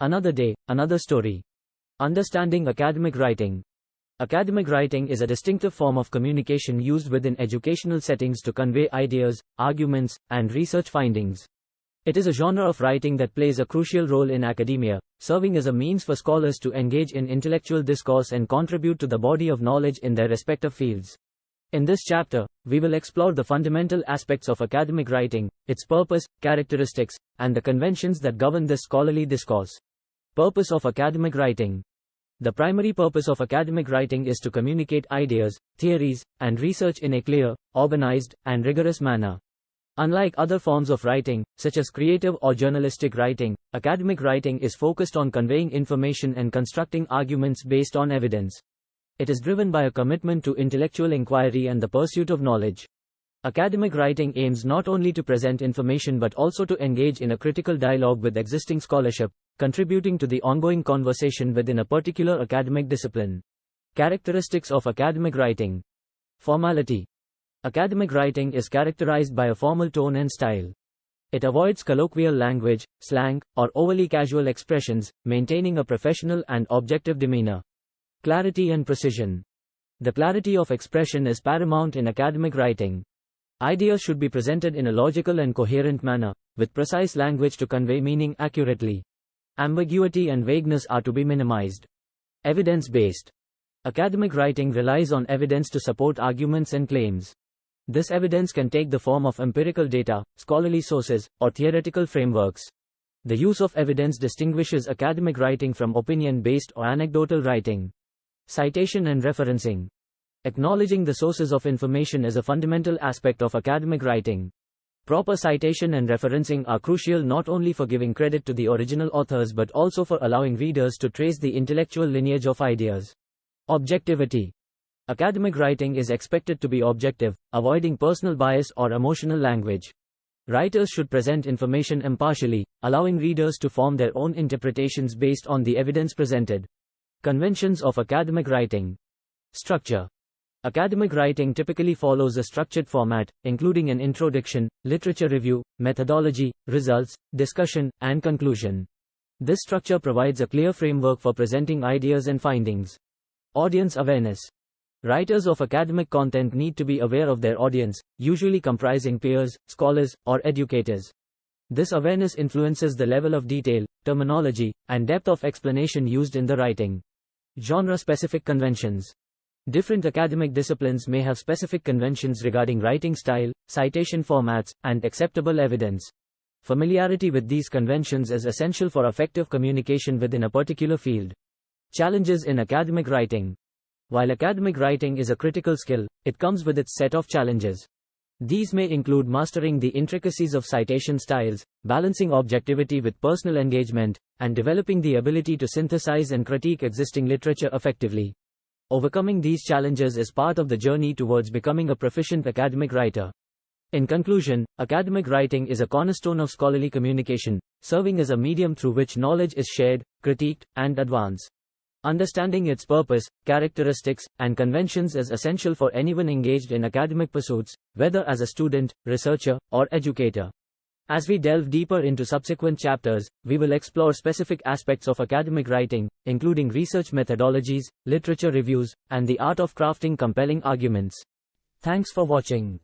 Another day, another story. Understanding academic writing. Academic writing is a distinctive form of communication used within educational settings to convey ideas, arguments, and research findings. It is a genre of writing that plays a crucial role in academia, serving as a means for scholars to engage in intellectual discourse and contribute to the body of knowledge in their respective fields. In this chapter, we will explore the fundamental aspects of academic writing, its purpose, characteristics, and the conventions that govern this scholarly discourse. Purpose of academic writing. The primary purpose of academic writing is to communicate ideas, theories, and research in a clear, organized, and rigorous manner. Unlike other forms of writing, such as creative or journalistic writing, academic writing is focused on conveying information and constructing arguments based on evidence. It is driven by a commitment to intellectual inquiry and the pursuit of knowledge. Academic writing aims not only to present information but also to engage in a critical dialogue with existing scholarship, contributing to the ongoing conversation within a particular academic discipline. Characteristics of academic writing. Formality. Academic writing is characterized by a formal tone and style. It avoids colloquial language, slang, or overly casual expressions, maintaining a professional and objective demeanor. Clarity and precision. The clarity of expression is paramount in academic writing. Ideas should be presented in a logical and coherent manner, with precise language to convey meaning accurately. Ambiguity and vagueness are to be minimized. Evidence-based. Academic writing relies on evidence to support arguments and claims. This evidence can take the form of empirical data, scholarly sources, or theoretical frameworks. The use of evidence distinguishes academic writing from opinion-based or anecdotal writing. Citation and referencing. Acknowledging the sources of information is a fundamental aspect of academic writing. Proper citation and referencing are crucial not only for giving credit to the original authors but also for allowing readers to trace the intellectual lineage of ideas. Objectivity. Academic writing is expected to be objective, avoiding personal bias or emotional language. Writers should present information impartially, allowing readers to form their own interpretations based on the evidence presented. Conventions of academic writing. Structure. Academic writing typically follows a structured format, including an introduction, literature review, methodology, results, discussion, and conclusion. This structure provides a clear framework for presenting ideas and findings. Audience awareness. Writers of academic content need to be aware of their audience, usually comprising peers, scholars, or educators. This awareness influences the level of detail, terminology, and depth of explanation used in the writing. Genre-specific conventions. Different academic disciplines may have specific conventions regarding writing style, citation formats, and acceptable evidence. Familiarity with these conventions is essential for effective communication within a particular field. Challenges in academic writing. While academic writing is a critical skill, it comes with its set of challenges. These may include mastering the intricacies of citation styles, balancing objectivity with personal engagement, and developing the ability to synthesize and critique existing literature effectively. Overcoming these challenges is part of the journey towards becoming a proficient academic writer. In conclusion, academic writing is a cornerstone of scholarly communication, serving as a medium through which knowledge is shared, critiqued, and advanced. Understanding its purpose, characteristics, and conventions is essential for anyone engaged in academic pursuits, whether as a student, researcher, or educator. As we delve deeper into subsequent chapters, we will explore specific aspects of academic writing, including research methodologies, literature reviews, and the art of crafting compelling arguments. Thanks for watching.